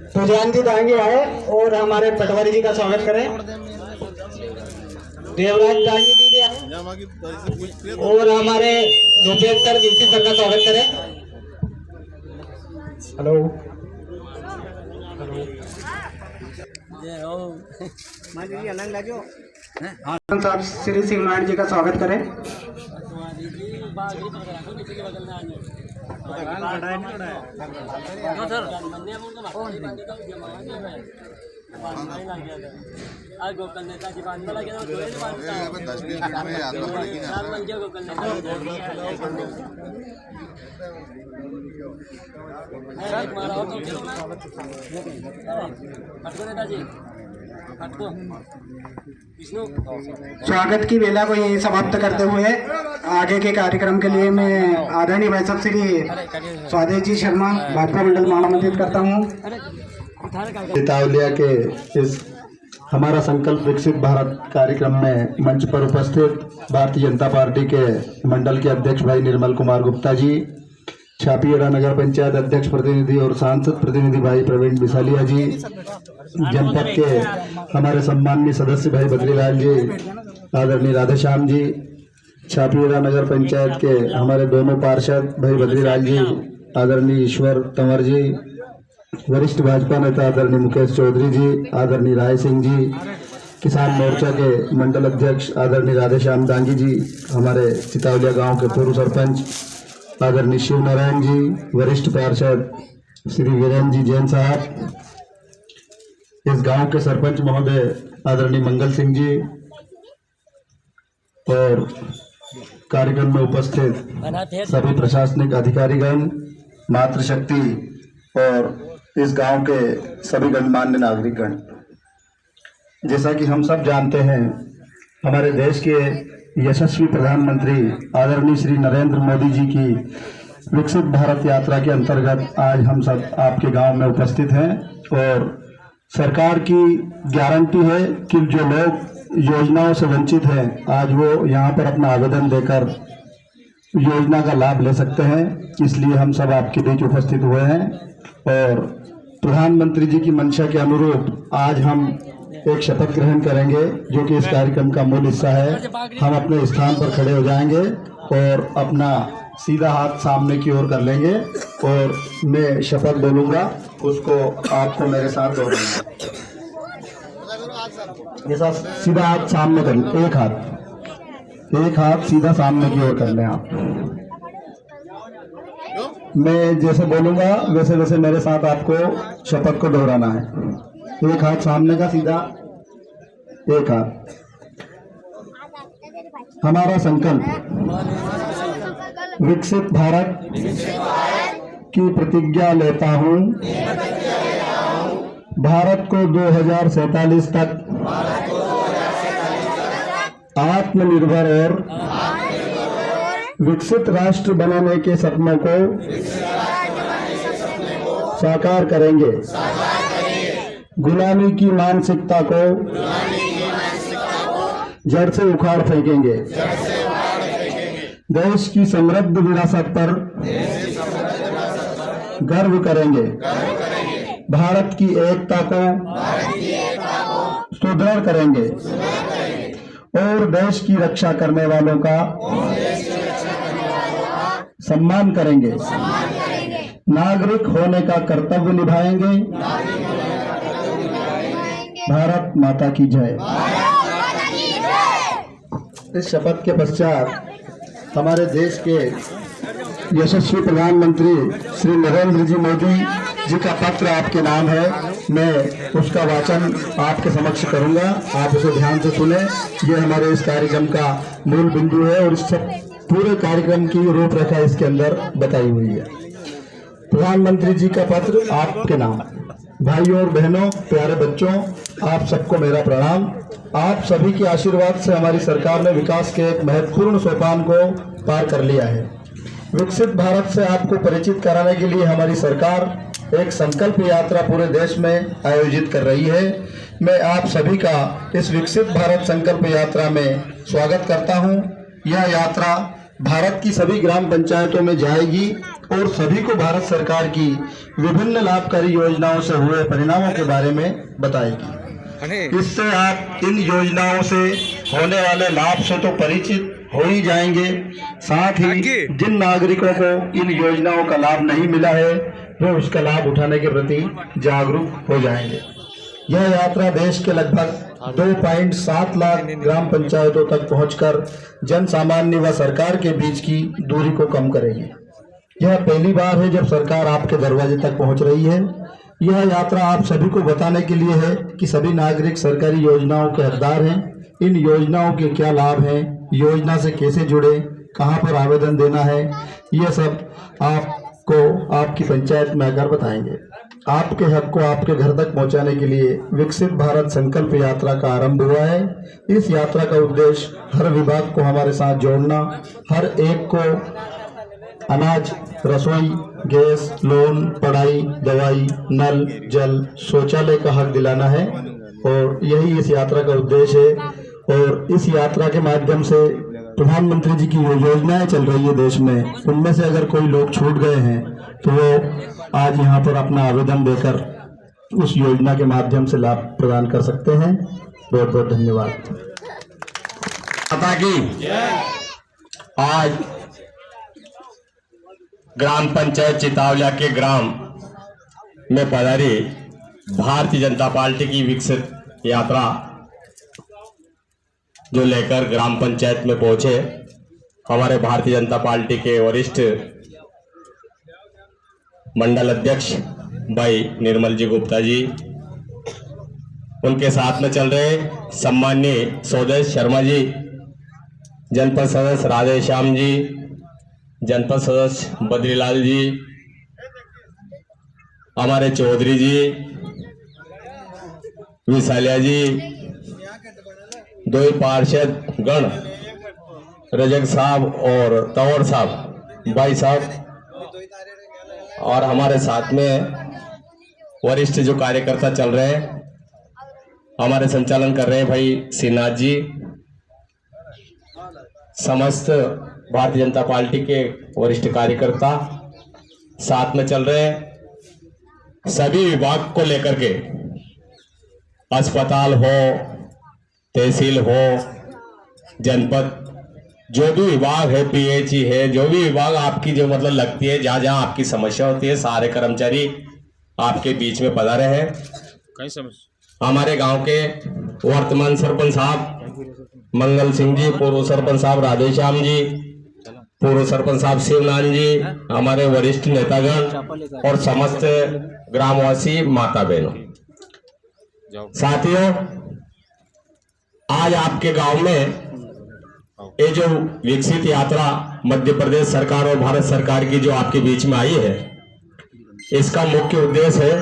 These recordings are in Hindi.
तो जान जी दांगी आए और हमारे पटवारी जी का स्वागत करें। देवराज दांगी जी आए और हमारे रुपेश सर विकसित सर का स्वागत करें। हेलो साहब श्री शिवनारायण जी का स्वागत करें। स्वागत की बेला को यही समाप्त करते हुए आगे के कार्यक्रम के लिए मैं आदरणीय भाई साहब श्री स्वादेश जी शर्मा भाजपा मंडल महामंत्रित करता हूँ। चितावलिया के इस हमारा संकल्प विकसित भारत कार्यक्रम में मंच पर उपस्थित भारतीय जनता पार्टी के मंडल के अध्यक्ष भाई निर्मल कुमार गुप्ता जी, छापियाड़ा नगर पंचायत अध्यक्ष प्रतिनिधि और सांसद प्रतिनिधि भाई प्रवीण बिसालिया जी, जनपद के हमारे सम्माननीय सदस्य भाई बद्रीलाल जी, आदरणीय राधेश्याम जी, छापियाड़ा नगर पंचायत के हमारे दोनों पार्षद भाई बद्रीलाल जी, आदरणीय ईश्वर तंवर जी, वरिष्ठ भाजपा नेता आदरणीय मुकेश चौधरी जी, आदरणीय राय सिंह जी, किसान मोर्चा के मंडल अध्यक्ष आदरणीय राधेश्याम दांगी जी, हमारे चितावलिया गांव के पूर्व सरपंच आदरणीय शिव नारायण जी, वरिष्ठ पार्षद श्री वीरेंद्र जी जैन साहब, इस गांव के सरपंच महोदय आदरणीय मंगल सिंह जी और कार्यक्रम में उपस्थित सभी प्रशासनिक अधिकारीगण, मातृशक्ति और इस गांव के सभी गणमान्य नागरिकगण। जैसा कि हम सब जानते हैं, हमारे देश के यशस्वी प्रधानमंत्री आदरणीय श्री नरेंद्र मोदी जी की विकसित भारत यात्रा के अंतर्गत आज हम सब आपके गांव में उपस्थित हैं और सरकार की गारंटी है कि जो लोग योजनाओं से वंचित हैं आज वो यहां पर अपना आवेदन देकर योजना का लाभ ले सकते हैं। इसलिए हम सब आपके बीच उपस्थित हुए हैं और प्रधानमंत्री जी की मंशा के अनुरूप आज हम एक शपथ ग्रहण करेंगे जो कि इस कार्यक्रम का मूल हिस्सा है। हम अपने स्थान पर खड़े हो जाएंगे और अपना सीधा हाथ सामने की ओर कर लेंगे और मैं शपथ बोलूंगा, उसको आपको मेरे साथ दोहराना है। जैसा सीधा हाथ सामने कर, एक हाथ सीधा सामने की ओर कर लें आप। मैं जैसे बोलूंगा वैसे वैसे मेरे साथ आपको शपथ को दोहराना है। एक हाथ सामने का सीधा, एक हाथ। हमारा संकल्प विकसित भारत की प्रतिज्ञा लेता हूँ, भारत को 2047 तक आत्मनिर्भर और विकसित राष्ट्र बनाने के सपनों को साकार करेंगे, गुलामी की मानसिकता को जड़ से उखाड़ फेंकेंगे, देश की समृद्ध विरासत पर गर्व करेंगे, भारत की एकता को सुदृढ़ करेंगे और देश की रक्षा करने वालों का सम्मान करेंगे, नागरिक होने का कर्तव्य निभाएंगे। भारत माता की जय। इस शपथ के पश्चात हमारे देश के यशस्वी प्रधानमंत्री श्री नरेंद्र जी मोदी जी का पत्र आपके नाम है, मैं उसका वाचन आपके समक्ष करूंगा, आप उसे ध्यान से सुने। ये हमारे इस कार्यक्रम का मूल बिंदु है और इस पूरे कार्यक्रम की रूपरेखा इसके अंदर बताई हुई है। प्रधानमंत्री जी का पत्र आपके नाम। भाइयों और बहनों, प्यारे बच्चों, आप सबको मेरा प्रणाम। आप सभी के आशीर्वाद से हमारी सरकार ने विकास के एक महत्वपूर्ण सोपान को पार कर लिया है। विकसित भारत से आपको परिचित कराने के लिए हमारी सरकार एक संकल्प यात्रा पूरे देश में आयोजित कर रही है। मैं आप सभी का इस विकसित भारत संकल्प यात्रा में स्वागत करता हूं। यह यात्रा भारत की सभी ग्राम पंचायतों में जाएगी और सभी को भारत सरकार की विभिन्न लाभकारी योजनाओं से हुए परिणामों के बारे में बताएगी। इससे आप इन योजनाओं से होने वाले लाभ से तो परिचित हो ही जाएंगे, साथ ही जिन नागरिकों को इन योजनाओं का लाभ नहीं मिला है वे उसका लाभ उठाने के प्रति जागरूक हो जाएंगे। यह यात्रा देश के लगभग 2.7 लाख ग्राम पंचायतों तक पहुंचकर जन सामान्य व सरकार के बीच की दूरी को कम करेगी। यह पहली बार है जब सरकार आपके दरवाजे तक पहुंच रही है। यह यात्रा आप सभी को बताने के लिए है कि सभी नागरिक सरकारी योजनाओं के हकदार हैं, इन योजनाओं के क्या लाभ हैं, योजना से कैसे जुड़े, कहां पर आवेदन देना है, यह सब आपको आपकी पंचायत में आकर बताएंगे। आपके हक को आपके घर तक पहुंचाने के लिए विकसित भारत संकल्प यात्रा का आरंभ हुआ है। इस यात्रा का उद्देश्य हर विभाग को हमारे साथ जोड़ना, हर एक को अनाज, रसोई, गैस, लोन, पढ़ाई, दवाई, नल, जल, शौचालय का हक दिलाना है और यही इस यात्रा का उद्देश्य है। और इस यात्रा के माध्यम से प्रधानमंत्री जी की जो योजनाएं चल रही है देश में, उनमें से अगर कोई लोग छूट गए हैं तो वो आज यहाँ पर अपना आवेदन देकर उस योजना के माध्यम से लाभ प्रदान कर सकते हैं। बहुत बहुत धन्यवाद। माता की आज ग्राम पंचायत चितावलिया के ग्राम में पधारी भारतीय जनता पार्टी की विकसित यात्रा जो लेकर ग्राम पंचायत में पहुंचे हमारे भारतीय जनता पार्टी के वरिष्ठ मंडल अध्यक्ष भाई निर्मल जी गुप्ता जी, उनके साथ में चल रहे सम्माननीय स्वदेश शर्मा जी, जनपद सदस्य राधे श्याम जी, जनपद सदस्य बद्रीलाल जी, हमारे चौधरी जी, विशालिया जी, दो पार्षद गण रजक साहब और तंवर साहब भाई साहब, और हमारे साथ में वरिष्ठ जो कार्यकर्ता चल रहे हैं, हमारे संचालन कर रहे हैं भाई श्रीनाथ जी, समस्त भारतीय जनता पार्टी के वरिष्ठ कार्यकर्ता साथ में चल रहे हैं। सभी विभाग को लेकर के, अस्पताल हो, तहसील हो, जनपद, जो भी विभाग है, पीएचई है, जो भी विभाग आपकी जो मतलब लगती है, जहाँ जहाँ आपकी समस्या होती है, सारे कर्मचारी आपके बीच में पधारे हैं। कई समस्या हमारे गांव के वर्तमान सरपंच साहब मंगल सिंह जी, पूर्व सरपंच साहब राधेश्याम जी, पूर्व सरपंच साहब शिवनारायण जी, हमारे वरिष्ठ नेतागण और समस्त ग्रामवासी माता बहनों, साथियों, आज आपके गांव में ये जो विकसित यात्रा मध्य प्रदेश सरकार और भारत सरकार की जो आपके बीच में आई है, इसका मुख्य उद्देश्य है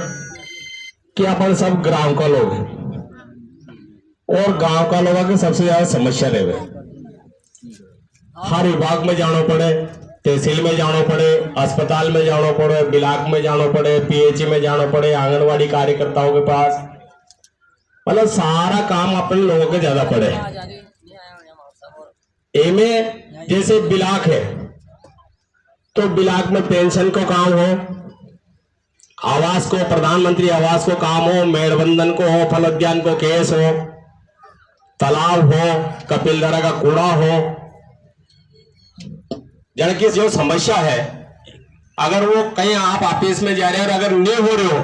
कि अपन सब गांव का लोग हैं और गांव का लोगों की सबसे ज्यादा समस्या रहे, हर विभाग में जाना पड़े, तहसील में जाना पड़े, अस्पताल में जाना पड़े, ब्लॉक में जाना पड़े, पीएचई में जाना पड़े, आंगनवाड़ी कार्यकर्ताओं के पास, मतलब सारा काम अपने लोगों के ज्यादा पड़े। एमे जैसे ब्लॉक है तो ब्लॉक में पेंशन को काम हो, आवास को, प्रधानमंत्री आवास को काम हो, मेड़बंधन को हो, फल उद्यान को केस हो, तालाब हो, कपिलधारा का कूड़ा हो, जन की जो समस्या है, अगर वो कहीं आप ऑफिस में जा रहे हैं और अगर नहीं हो रहे हो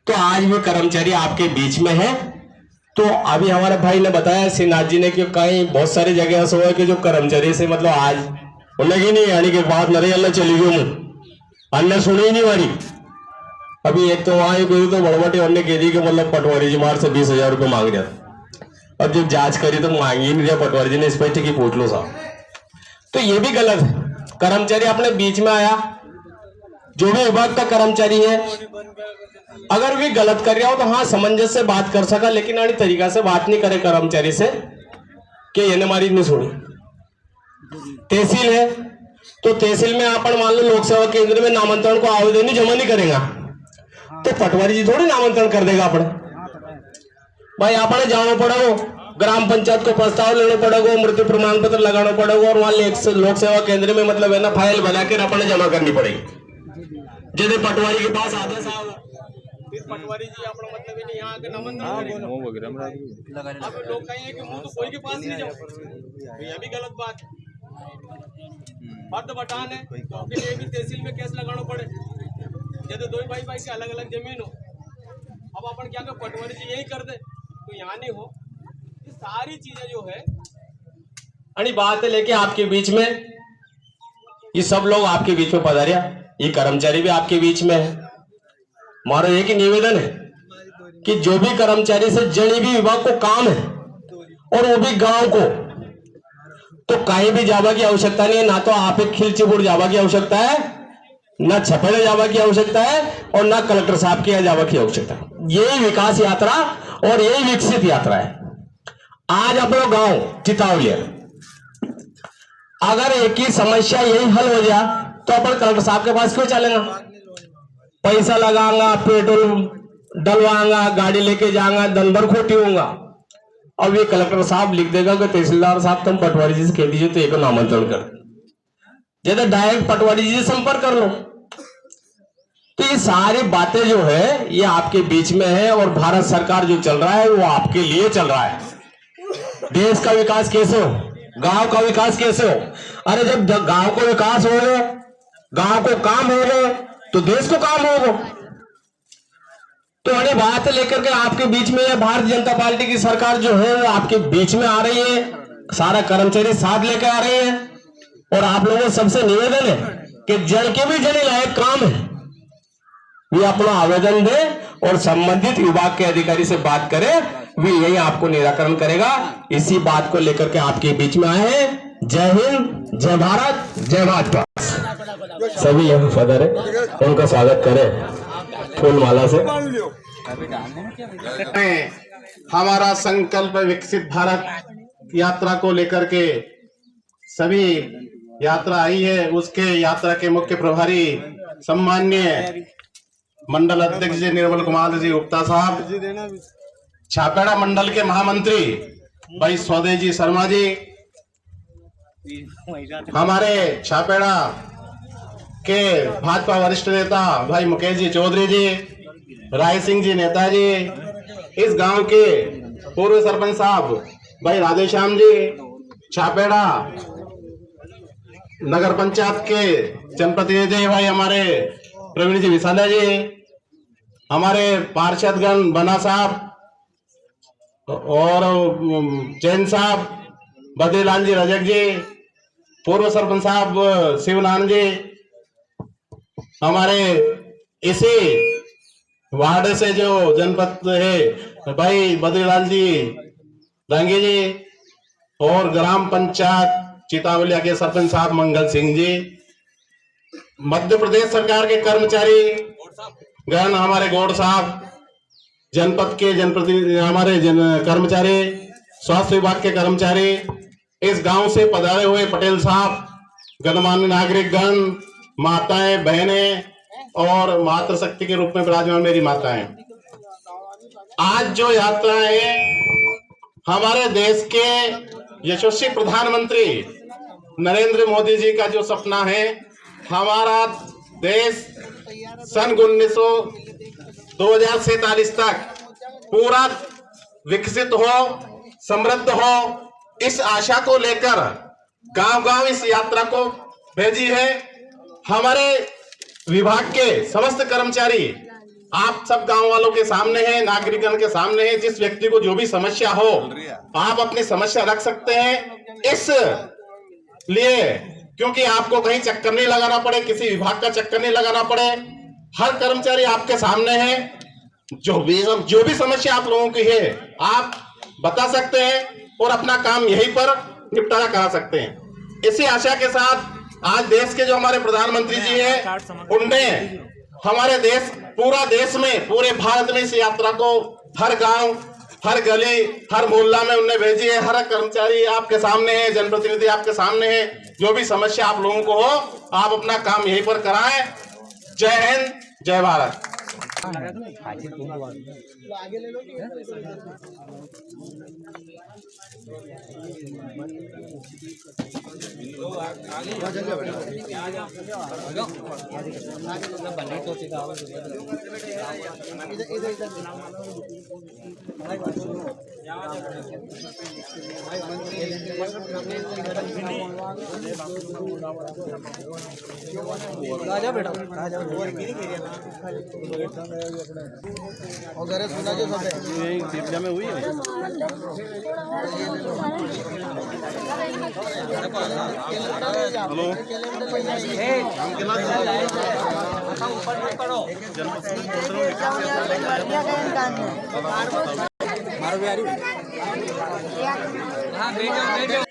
तो आज भी कर्मचारी आपके बीच में है। तो अभी हमारे भाई ने बताया, श्रीनाथ जी ने, कि कहीं बहुत सारी जगह ऐसा हुआ है कि जो कर्मचारी से मतलब आज उन्हें नहीं आने के बाद नरे अल्लाह चली गई, अन्य सुनी ही नहीं मारी। अभी एक तो वहां गई तो बड़बटे अन्य कह दी कि मतलब पटवारी जी मार से 20,000 रुपये मांग रहा था। अब जब जांच करी तो मांगी ही नहीं रहा पटवारी जी ने, स्पष्ट की पूछ लो साहब। तो ये भी गलत है, कर्मचारी अपने बीच में आया, जो भी विभाग का कर्मचारी है, अगर भी गलत कर रहा हो तो हाँ समंजस से बात कर सका, लेकिन अन्य तरीका से बात नहीं करे कर्मचारी से कि ये हमारी नहीं सुनी। तहसील है तो तहसील में अपन मान लो लोक सेवा केंद्र में नामांतरण को आवेदन जमा नहीं करेगा तो पटवारी जी थोड़ी नामांतरण कर देगा अपने भाई, अपने जाना पड़ा हो ग्राम पंचायत को प्रस्ताव लेना पड़ेगा, मृत्यु प्रमाण पत्र लगाना पड़ेगा और वहां लोक सेवा केंद्र में मतलब है ना फाइल बना के अपने जमा करनी पड़ेगी। जैसे पटवारी के पास आदेश आओ, फिर पटवारी जी अपना मतलब है यहाँ आके नमंत्रण करेगा। वो वगैरह में लगा अब लोग कहेंगे कि मुंह तो कोई के पास नहीं जाओ, ये भी गलत बात है। फर्द बटान है तो उसके लिए भी तहसील में केस लगाना पड़े। जैसे दो भाई के अलग अलग जमीन हो, अब अपन क्या कर पटवारी जी यही कर दे तो यहाँ नहीं हो। ये सारी चीजें जो है अड़ी बात है लेके आपके बीच में ये सब लोग आपके बीच में पधारिया, ये कर्मचारी भी आपके बीच में है। हमारा एक ही निवेदन है कि जो भी कर्मचारी से जड़ी भी विभाग को काम है और वो भी गांव को, तो कहीं भी जावा की आवश्यकता नहीं है। ना तो आप एक खिलचीपुर जावा की आवश्यकता है, ना छपेड़े जावा की आवश्यकता है और ना कलेक्टर साहब की जावा की आवश्यकता है। यही विकास यात्रा और यही विकसित यात्रा है। आज अपना गांव चितावलिया अगर एक ही समस्या यही हल हो जाए तो अपन कलेक्टर साहब के पास क्यों चलेगा? पैसा लगाऊंगा, पेट्रोल डलवाऊंगा, गाड़ी लेके जाऊंगा, दिन भर खोटी होऊंगा। अब ये कलेक्टर साहब लिख देगा कि तहसीलदार साहब तुम पटवारी जी से कह दीजिए तो एक आमंत्रण कर, जैसे डायरेक्ट पटवारी जी से संपर्क कर लो। तो ये सारी बातें जो है ये आपके बीच में है और भारत सरकार जो चल रहा है वो आपके लिए चल रहा है। देश का विकास कैसे हो, गांव का विकास कैसे हो? अरे जब गांव को विकास होगा, गांव को काम होगा तो देश को काम होगा। तो अरे बात लेकर के आपके बीच में भारतीय जनता पार्टी की सरकार जो है वो आपके बीच में आ रही है, सारा कर्मचारी साथ लेकर आ रही है। और आप लोगों से सबसे निवेदन है कि जन के भी जने लायक काम है वे अपना आवेदन दे और संबंधित विभाग के अधिकारी से बात करे, वे यही आपको निराकरण करेगा। इसी बात को लेकर के आपके बीच में आए हैं। जय हिंद, जय भारत, जय भाजपा। सभी यहाँ पधार है, उनका स्वागत करें फूल माला से। हमारा संकल्प विकसित भारत यात्रा को लेकर के सभी यात्रा आई है, उसके यात्रा के मुख्य प्रभारी सम्माननीय मंडल अध्यक्ष जी निर्मल कुमार जी गुप्ता साहब, छापेड़ा मंडल के महामंत्री भाई स्वदेश जी शर्मा जी, हमारे छापेड़ा के भाजपा वरिष्ठ नेता भाई मुकेश जी चौधरी जी, राय सिंह जी नेताजी, इस गांव के पूर्व सरपंच साहब भाई राधेश्याम जी, छापेड़ा नगर पंचायत के जनप्रतिनिधि भाई हमारे प्रवीण जी विशाला जी, हमारे पार्षदगण बना साहब और जैन साहब, बद्रीलाल जी रजक जी, पूर्व सरपंच साहब शिवनारायण जी, हमारे इसी वार्ड से जो जनपद है भाई बद्रीलाल जी डांगी जी और ग्राम पंचायत चितावलिया के सरपंच साहब मंगल सिंह जी, मध्य प्रदेश सरकार के कर्मचारी गण हमारे गौड़ साहब, जनपद के जनप्रतिनिधि हमारे कर्मचारी, स्वास्थ्य विभाग के कर्मचारी, इस गांव से पधारे हुए पटेल साहब, गणमान्य नागरिक गण, माताएं बहनें और मातृशक्ति के रूप में विराजमान मेरी माताएं, आज जो यात्रा है हमारे देश के यशस्वी प्रधानमंत्री नरेंद्र मोदी जी का जो सपना है, हमारा देश सन 2047 तक पूरा विकसित हो, समृद्ध हो, इस आशा को लेकर गांव-गांव इस यात्रा को भेजी है। हमारे विभाग के समस्त कर्मचारी आप सब गांव वालों के सामने हैं, नागरिकगण के सामने हैं। जिस व्यक्ति को जो भी समस्या हो आप अपनी समस्या रख सकते हैं, इस लिए क्योंकि आपको कहीं चक्कर नहीं लगाना पड़े, किसी विभाग का चक्कर नहीं लगाना पड़े, हर कर्मचारी आपके सामने है। जो भी समस्या आप लोगों की है आप बता सकते हैं और अपना काम यहीं पर निपटारा करा सकते हैं। इसी आशा के साथ आज देश के जो हमारे प्रधानमंत्री जी हैं, उनने हमारे देश, पूरा देश में, पूरे भारत में इस यात्रा को हर गांव, हर गली, हर मोहल्ला में उनने भेजी है। हर कर्मचारी आपके सामने है, जनप्रतिनिधि आपके सामने है। जो भी समस्या आप लोगों को हो आप अपना काम यहीं पर कराएं। जय हिंद, जय भारत।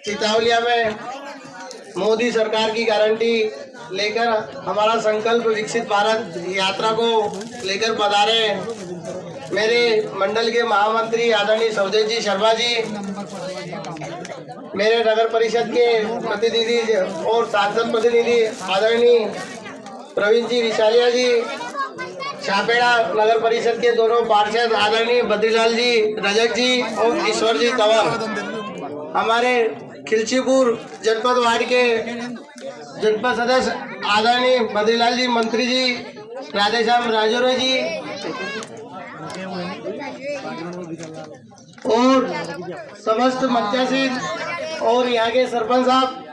चितावलिया में मोदी सरकार की गारंटी लेकर हमारा संकल्प विकसित भारत यात्रा को लेकर पधारे मेरे मंडल के महामंत्री आदरणीय सौदेव जी शर्मा जी, मेरे नगर परिषद के प्रतिनिधि और सांसद प्रतिनिधि आदरणीय प्रवीण जी विशालिया जी, छापेड़ा नगर परिषद के दोनों पार्षद आदरणीय बद्रीलाल जी रजक जी और ईश्वर जी तंवर, हमारे खिलचीपुर जनपद वार्ड के जनपद सदस्य आदरणीय बद्रीलाल जी, मंत्री जी राधेश्याम राजौरे जी और समस्त मंचासीन और यहाँ के सरपंच साहब,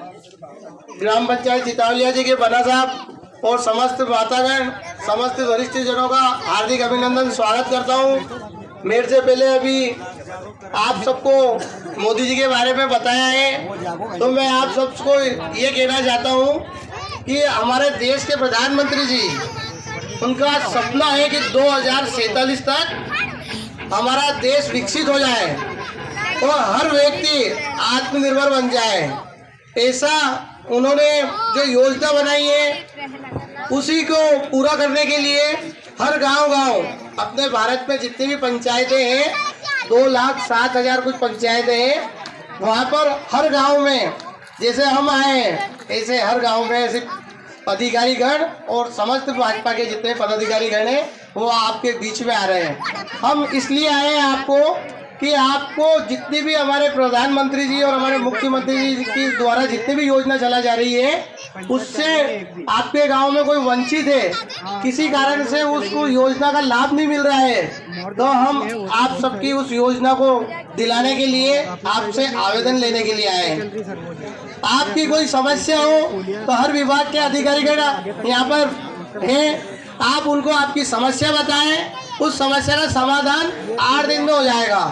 ग्राम पंचायत चितावलिया जी के बना साहब और समस्त मातागण, समस्त वरिष्ठ जनों का हार्दिक अभिनंदन स्वागत करता हूँ। मेरे से पहले अभी आप सबको मोदी जी के बारे में बताया है, तो मैं आप सबको ये कहना चाहता हूँ कि हमारे देश के प्रधानमंत्री जी, उनका सपना है कि 2047 तक हमारा देश विकसित हो जाए और हर व्यक्ति आत्मनिर्भर बन जाए। ऐसा उन्होंने जो योजना बनाई है उसी को पूरा करने के लिए हर गांव अपने भारत में जितनी भी पंचायतें हैं, 2,07,000 कुछ पंचायतें हैं, वहाँ पर हर गांव में जैसे हम आए हैं ऐसे हर गांव में ऐसे अधिकारीगण और समस्त भाजपा के जितने पदाधिकारीगण हैं वो आपके बीच में आ रहे हैं। हम इसलिए आए हैं आपको कि आपको जितनी भी हमारे प्रधानमंत्री जी और हमारे मुख्यमंत्री जी की द्वारा जितनी भी योजना चला जा रही है उससे आपके गांव में कोई वंचित है, किसी कारण से उसको योजना का लाभ नहीं मिल रहा है, तो हम आप सबकी उस योजना को दिलाने के लिए आपसे आवेदन लेने के लिए आए हैं। आपकी कोई समस्या हो तो हर विभाग के अधिकारीगण यहाँ पर हैं, आप उनको आपकी समस्या बताएं, उस समस्या का समाधान 8 दिन में हो जाएगा।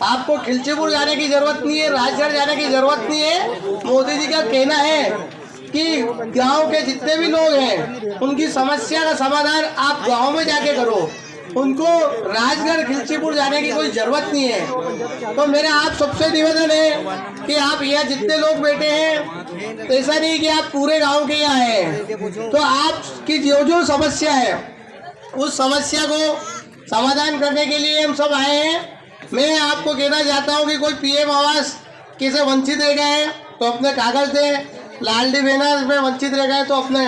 आपको खिलचीपुर जाने की जरूरत नहीं है, राजगढ़ जाने की जरूरत नहीं है। मोदी जी का कहना है कि गांव के जितने भी लोग हैं उनकी समस्या का समाधान आप गांव में जाके करो, उनको राजगढ़ खिलचीपुर जाने की कोई जरूरत नहीं है। तो मेरा आप सबसे निवेदन है कि आप यहाँ जितने लोग बैठे हैं, तो ऐसा नहीं कि आप पूरे गांव के यहाँ हैं, तो आपकी जो समस्या है उस समस्या को समाधान करने के लिए हम सब आए हैं। मैं आपको कहना चाहता हूँ कि कोई पीएम आवास किसे वंचित रह गए हैं तो अपने कागज दें, लाडली बहना में वंचित रह गए तो अपने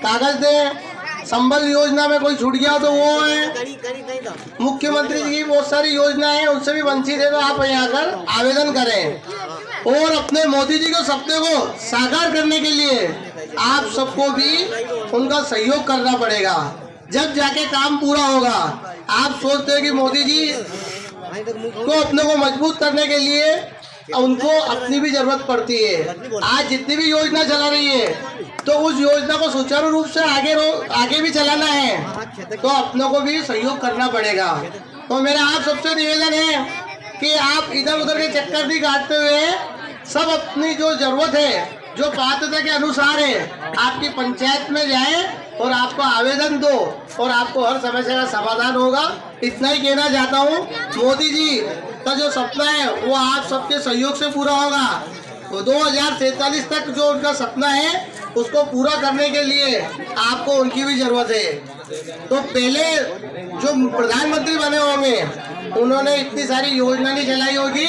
कागज दें, संबल योजना में कोई छूट गया तो वो है, मुख्यमंत्री जी की बहुत सारी योजनाएं हैं उनसे भी वंचित है तो आप यहाँ आकर आवेदन करें। और अपने मोदी जी के सपने को साकार करने के लिए आप सबको भी उनका सहयोग करना पड़ेगा, जब जाके काम पूरा होगा। आप सोचते हैं कि मोदी जी को अपने को मजबूत करने के लिए उनको अपनी भी जरूरत पड़ती है। आज जितनी भी योजना चला रही है तो उस योजना को सुचारू रूप से आगे भी चलाना है तो अपनों को भी सहयोग करना पड़ेगा। तो मेरा आप सबसे निवेदन है कि आप इधर उधर के चक्कर नहीं काटते हुए सब अपनी जो जरूरत है, जो पात्रता के अनुसार है, आपकी पंचायत में जाए और आपको आवेदन दो और आपको हर समस्या का समाधान होगा। इतना ही कहना चाहता हूँ। मोदी जी का जो सपना है वो आप सबके सहयोग से पूरा होगा। तो 2047 तक जो उनका सपना है उसको पूरा करने के लिए आपको उनकी भी जरूरत है। तो पहले जो प्रधानमंत्री बने होंगे उन्होंने इतनी सारी योजना नहीं चलाई होगी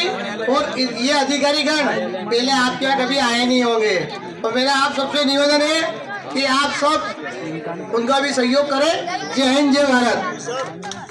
और ये अधिकारीगण पहले आपके यहाँ कभी आए नहीं होंगे। तो मेरा आप सबसे निवेदन है कि आप सब उनका भी सहयोग करें। जय हिंद, जय भारत।